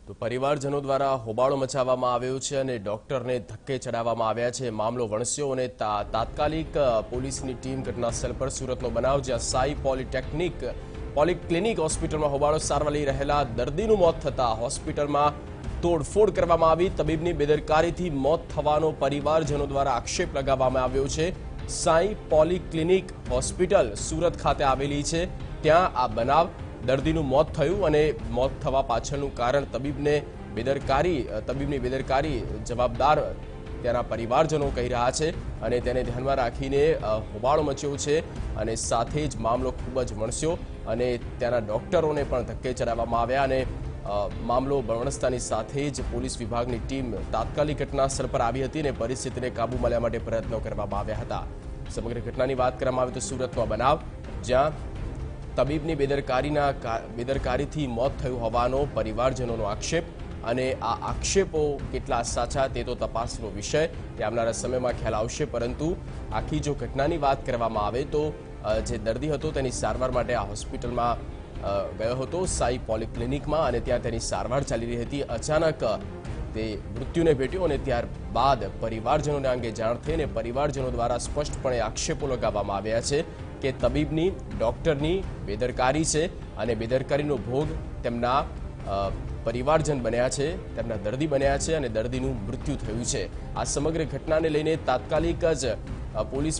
તો પરિવારજનો દ્વારા હોબાળો મચાવવામાં આવ્યો છે અને ડોક્ટરને ધક્કે ચડાવવામાં આવ્યા છે। મામલો વણસ્યો અને તાત્કાલિક પોલીસની ટીમ ઘટનાસ્થળ પર સુરતનો બનાવ જ્યાં સાઈ પોલિક્લિનિક હોસ્પિટલમાં હોબાળો સારવાર લઈ રહેલા દર્દીનું મોત થતા હોસ્પિટલમાં તોડફોડ કરવામાં આવી। તબીબની બેદરકારીથી મોત થવાનો પરિવારજનો દ્વારા આક્ષેપ લગાવવામાં આવ્યો છે। સાઈ પોલિક્લિનિક હોસ્પિટલ સુરત ખાતે આવેલી છે, ત્યાં આ બનાવ દર્દીનું મોત થયું અને મોત થવા પાછળનું કારણ તબીબની બેદરકારી જવાબદાર તેના પરિવારજનો કહી રહ્યા છે અને તેને ધ્યાનમાં રાખીને હોબાળો મચ્યો છે અને સાથે જ મામલો ખૂબ જ વણસ્યો અને તેના ડોક્ટરોને પણ ધક્કે ચડાવવામાં આવ્યા અને મામલો વણસતાની સાથે જ પોલીસ વિભાગની ટીમ તાત્કાલિક ઘટનાસ્થળ પર આવી હતી અને પરિસ્થિતિને કાબૂમાં લેવા માટે પ્રયત્નો કરવામાં આવ્યા હતા। સમગ્ર ઘટનાની વાત કરવામાં આવે તો સુરતનો બનાવ જ્યાં તબીબની બેદરકારીથી મોત થયું હોવાનો પરિવારજનોનો આક્ષેપ અને આ આક્ષેપો કેટલા સાચા તે તો તપાસનો વિષય તે આવનારા સમયમાં ખ્યાલ આવશે। પરંતુ આખી જો ઘટનાની વાત કરવામાં આવે તો જે દર્દી હતો તેની સારવાર માટે આ હોસ્પિટલમાં ગયો હતો સાઈ પોલિક્લિનિકમાં અને ત્યાં તેની સારવાર ચાલી રહી હતી। અચાનક તે મૃત્યુને ભેટ્યો અને ત્યારબાદ પરિવારજનોને અંગે જાણ થઈ અને પરિવારજનો દ્વારા સ્પષ્ટપણે આક્ષેપો લગાવવામાં આવ્યા છે કે તબીબની ડોક્ટરની બેદરકારી છે અને બેદરકારીનો ભોગ તેમના પરિવારજન બન્યા છે, તેમના દર્દી બન્યા છે અને દર્દીનું મૃત્યુ થયું છે। આ સમગ્ર ઘટનાને લઈને તાત્કાલિક જ પોલીસ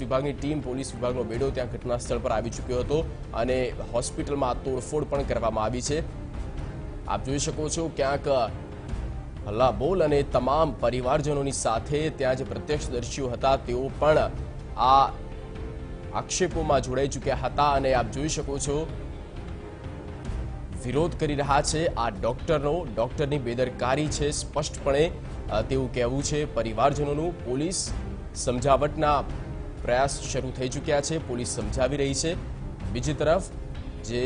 વિભાગની ટીમ પોલીસ વિભાગનો બેડો ત્યાં ઘટના સ્થળ પર આવી ચૂક્યો હતો અને હોસ્પિટલમાં તોડફોડ પણ કરવામાં આવી છે। આપ જોઈ શકો છો ક્યાંક હલ્લાબોલ અને તમામ પરિવારજનોની સાથે ત્યાં જે પ્રત્યક્ષદર્શીઓ હતા તેઓ પણ આ આક્ષેપોમાં જોડાઈ ચૂક્યા હતા અને આપ જોઈ શકો છો વિરોધ કરી રહ્યા છે આ ડોક્ટરની બેદરકારી છે સ્પષ્ટપણે તેવું કહેવું છે પરિવારજનોનું। પોલીસ સમજાવટના પ્રયાસ શરૂ થઈ ચૂક્યા છે, પોલીસ સમજાવી રહી છે। બીજી તરફ જે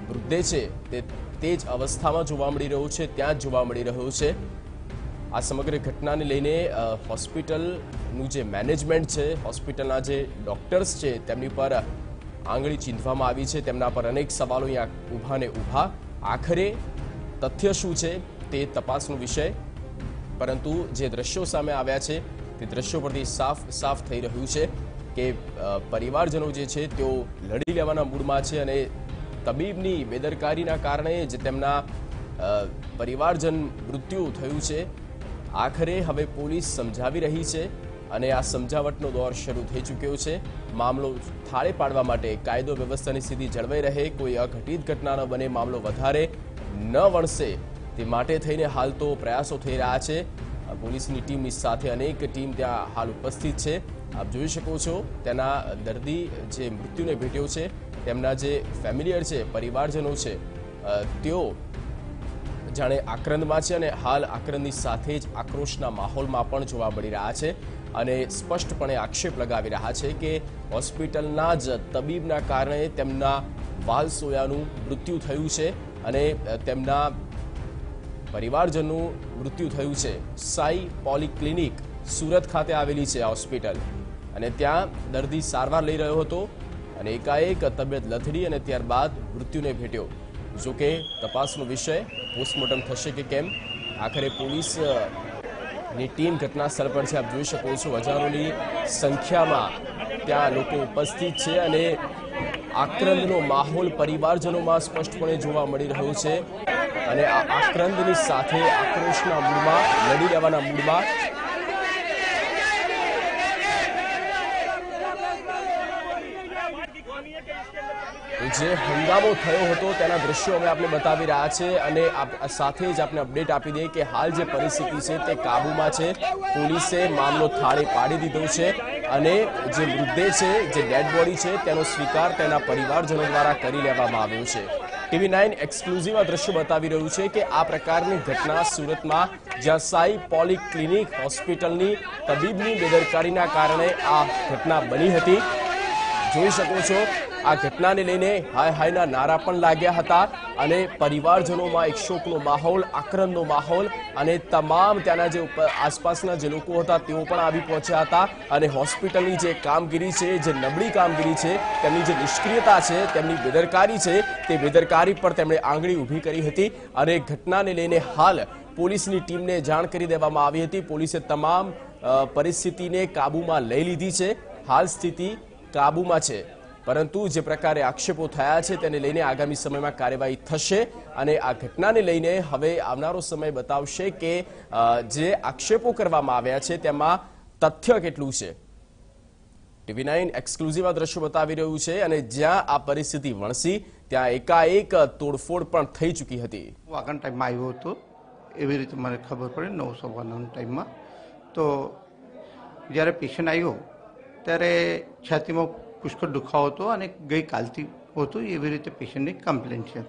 મૃતદેહ છે તે જ અવસ્થામાં જોવા મળી રહ્યો છે, ત્યાં જ જોવા મળી રહ્યો છે। આ સમગ્ર ઘટનાને લઈને હોસ્પિટલનું જે મેનેજમેન્ટ છે, હોસ્પિટલના જે ડોક્ટર્સ છે તેમની પર આંગળી ચીંધવામાં આવી છે, તેમના પર અનેક સવાલો અહીંયા ઊભા ને ઊભા। આખરે તથ્ય શું છે તે તપાસનો વિષય, પરંતુ જે દ્રશ્યો સામે આવ્યા છે તે દ્રશ્યો પરથી સાફ થઈ રહ્યું છે કે પરિવારજનો જે છે તેઓ લડી લેવાના મૂડમાં છે અને તબીબની બેદરકારીના કારણે જે તેમના પરિવારજન મૃત્યુ થયું છે આખરે હવે પોલીસ સમજાવી રહી છે અને આ સમજાવટનો દોર શરૂ થઈ ચૂક્યો છે। મામલો થાળે પાડવા માટે કાયદો વ્યવસ્થાની સ્થિતિ જળવાઈ રહે, કોઈ અઘટિત ઘટના ન બને, મામલો વધારે ન વણસે તે માટે થઈને હાલ તો પ્રયાસો થઈ રહ્યા છે। પોલીસની ટીમની સાથે અનેક ટીમ ત્યાં હાલ ઉપસ્થિત છે। આપ જોઈ શકો છો તેના દર્દી જે મૃત્યુને ભેટ્યો છે તેમના જે ફેમિલિયર છે, પરિવારજનો છે તેઓ જાણે આક્રંદમાં છે અને હાલ આક્રંદની સાથે જ આક્રોશના માહોલમાં પણ જોવા મળી રહ્યા છે અને સ્પષ્ટપણે આક્ષેપ લગાવી રહ્યા છે કે હોસ્પિટલના જ તબીબના કારણે તેમના વાલસોયાનું મૃત્યુ થયું છે અને તેમના પરિવારજનનું મૃત્યુ થયું છે। સાઈ પોલિક્લિનિક સુરત ખાતે આવેલી છે આ હોસ્પિટલ અને ત્યાં દર્દી સારવાર લઈ રહ્યો હતો અને એકાએક તબિયત લથડી અને ત્યારબાદ મૃત્યુને ભેટ્યો। જોકે તપાસનો વિષય પોસ્ટમોર્ટમ થશે કે કેમ, આખરે પોલીસની ટીમ ઘટના સ્થળ પર છે। આપ જોઈ શકો છો હજારોની સંખ્યામાં ત્યાં લોકો ઉપસ્થિત છે અને આક્રંદનો માહોલ પરિવારજનોમાં સ્પષ્ટપણે જોવા મળી રહ્યો છે અને આ આક્રંદની સાથે આક્રોશના મૂડમાં, લડી લેવાના મૂડમાં જે હંગામો થયો હતો તેના દ્રશ્યો અમે આપને બતાવી રહ્યા છે અને સાથે જ આપને અપડેટ આપી દઈએ કે હાલ જે પરિસ્થિતિ છે તે કાબૂમાં છે। પોલીસે મામલો થાળે પાડી દીધો છે અને જે મૃતદેહ છે, જે ડેડ બોડી છે તેનો સ્વીકાર તેના પરિવારજનો દ્વારા કરી લેવામાં આવ્યો છે। TV9 એક્સક્લુઝિવ આ દ્રશ્યો બતાવી રહ્યું છે કે આ પ્રકારની ઘટના સુરતમાં જ્યાં સાઈ પોલિક્લિનિક હોસ્પિટલની તબીબની બેદરકારીના કારણે આ ઘટના બની હતી, જોઈ શકો છો આ ઘટનાને લઈને હાય હાયના નારા પણ લાગ્યા હતા અને પરિવારજનોમાં એક શોકનો માહોલ, આક્રંદનો માહોલ અને તમામ ત્યાંના જે આસપાસના જે લોકો હતા તેઓ પણ આવી પહોંચ્યા હતા અને હોસ્પિટલની જે કામગીરી છે, જે નબળી કામગીરી છે, તેમની જે નિષ્ક્રિયતા છે, તેમની બેદરકારી છે, તે બેદરકારી પર તેમણે આંગળી ઊભી કરી હતી અને ઘટનાને લઈને હાલ પોલીસની ટીમને જાણ કરી દેવામાં આવી હતી। પોલીસે તમામ પરિસ્થિતિને કાબૂમાં લઈ લીધી છે। હાલ સ્થિતિ કાબૂમાં છે, પરંતુ જે પ્રકારે આક્ષેપો થયા છે તેને લઈને આગામી સમયમાં કાર્યવાહી થશે અને આ ઘટનાને લઈને હવે આવનારો સમય બતાવશે કે જે આક્ષેપો કરવામાં આવ્યા છે તેમાં તથ્ય કેટલું છે। TV9 એક્સક્લુઝિવ આ દ્રશ્યો બતાવી રહ્યું છે અને જ્યાં આ પરિસ્થિતિ વણસી ત્યાં એકાએક તોડફોડ પણ થઈ ચૂકી હતી। વાગણ ટાઈમમાં આવ્યો હતો એવી રીતે મને ખબર પડી 9:15 ટાઈમમાં। તો જ્યારે પેશન્ટ આવ્યો ત્યારે છાતીમાં પુષ્કળ દુખાવો હતો અને ગઈકાલથી હતું એવી રીતે પેશન્ટની કમ્પ્લેન છે।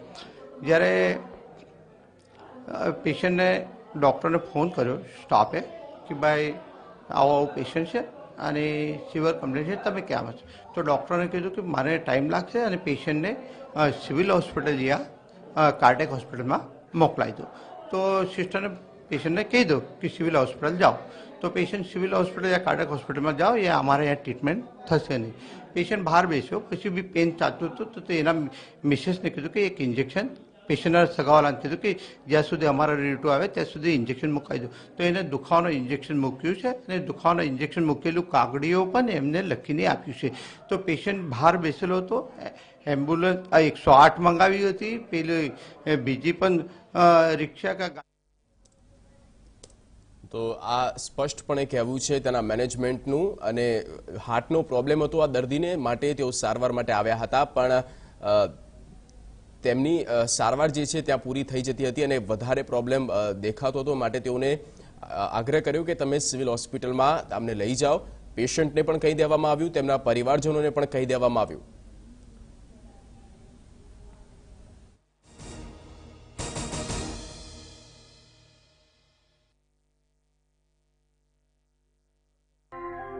જ્યારે પેશન્ટને ડૉક્ટરને ફોન કર્યો સ્ટાફે કે ભાઈ આવો પેશન્ટ છે અને સિવિયર કમ્પ્લેન છે, તમે ક્યાં આવો છો? તો ડૉક્ટરને કીધું કે મારે ટાઈમ લાગશે અને પેશન્ટને સિવિલ હોસ્પિટલ યા કાર્ડિયક હોસ્પિટલમાં મોકલાવી દો। તો સિસ્ટરને પેશન્ટને કહી દો કે સિવિલ હોસ્પિટલ જાઓ। તો પેશન્ટ સિવિલ હોસ્પિટલ या કાર્ડિયક હોસ્પિટલમાં જાઓ, એ અમારે અહીંયા ટ્રીટમેન્ટ થશે નહીં। પેશન્ટ બહાર બેસ્યો, પછી બી પેન ચાલતું હતું તો એના મિસેસને કીધું કે એક ઇન્જેક્શન, પેશન્ટના સગાવાલાને કીધું કે જ્યાં સુધી અમારા રિલેટિવ આવે ત્યાં સુધી ઇન્જેક્શન મુકાવી દો। તો એને દુખાવાનું ઇન્જેક્શન મૂક્યું છે અને દુખાવાનું ઇન્જેક્શન મૂકેલું કાગળીઓ પણ એમને લખીને આપ્યું છે। તો પેશન્ટ બહાર બેસેલો હતો, એમ્બ્યુલન્સ 108 મંગાવી હતી, પેલી બીજી પણ રિક્ષા કા। તો આ સ્પષ્ટપણે કહેવું છે તેના મેનેજમેન્ટનું અને હાર્ટનો પ્રોબ્લેમ હતો આ દર્દીને, માટે તેઓ સારવાર માટે આવ્યા હતા પણ તેમની સારવાર જે છે ત્યાં પૂરી થઈ જતી હતી અને વધારે પ્રોબ્લેમ દેખાતો હતો, માટે તેઓને આગ્રહ કર્યો કે તમે સિવિલ હોસ્પિટલમાં અમને લઈ જાઓ। પેશન્ટને પણ કહી દેવામાં આવ્યું, તેમના પરિવારજનોને પણ કહી દેવામાં આવ્યું।